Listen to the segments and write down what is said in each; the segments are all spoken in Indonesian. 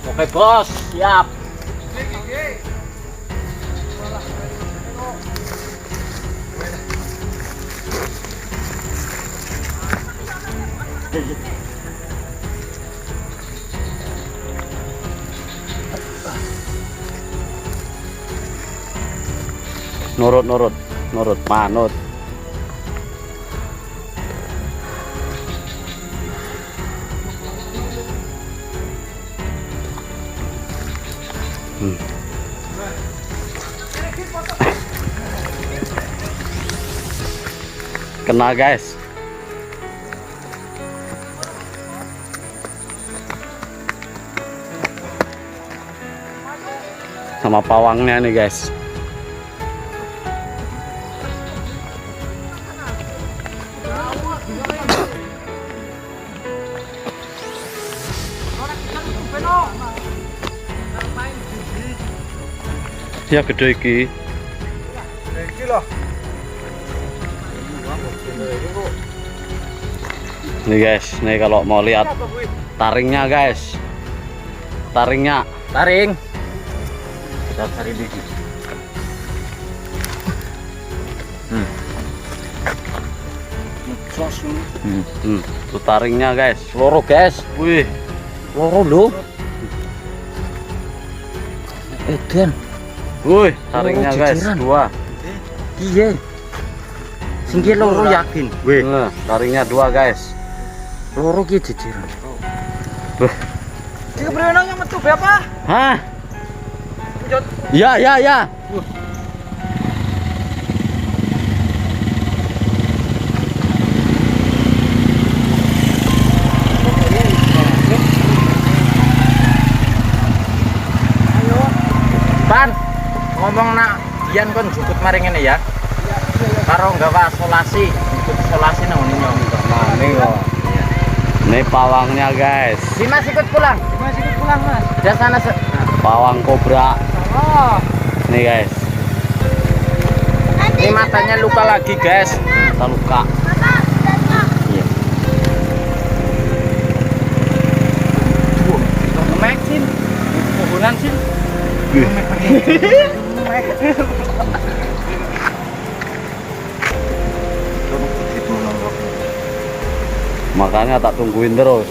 Oke bos, siap. Nurut manut. Kena guys. Sama pawangnya nih guys. Ya gede iki. Iki loh. Nih guys, nih kalau mau lihat taringnya guys. Taring. Kita cari di sini. Tuh taringnya guys. Loro guys. Wih. Loro lho. Eden. Wih, taringnya guys, dua. Iya. Singgi loro yakin. Wih, taringnya dua guys. Loro ki jejeran. Wah. Iki kepriwe yang metu berapa? Hah? Ya. Pan, ngomong nak Dian kon jukut maring ngene ya. Karo nggawa solasi, jukut solasi nang ngene nyong. Mane kok. Ini pawangnya guys. Dimas ikut pulang. Mas ikut pulang, Mas. Dia sana Pawang kobra. Oh. Nih guys. Ini matanya luka lagi, guys. Kita luka. Iya. Ngemek sin. Hubungan sin. Makanya tak tungguin terus.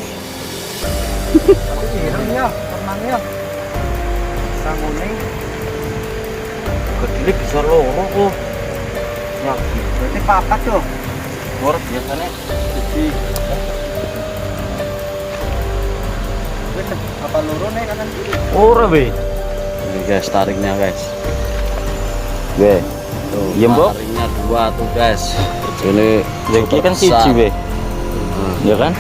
Iya, tenang ya. Sangune. Gede bisa loro kok. Ya, Berarti papat tuh. luar biasanya jadi Wis apa loro nih kanan kiri. ora be. Ini guys taringnya guys. Be. Tuh, Iya, Mbok. taringnya dua tuh guys. Ini Iki kan siji be. Ya kan?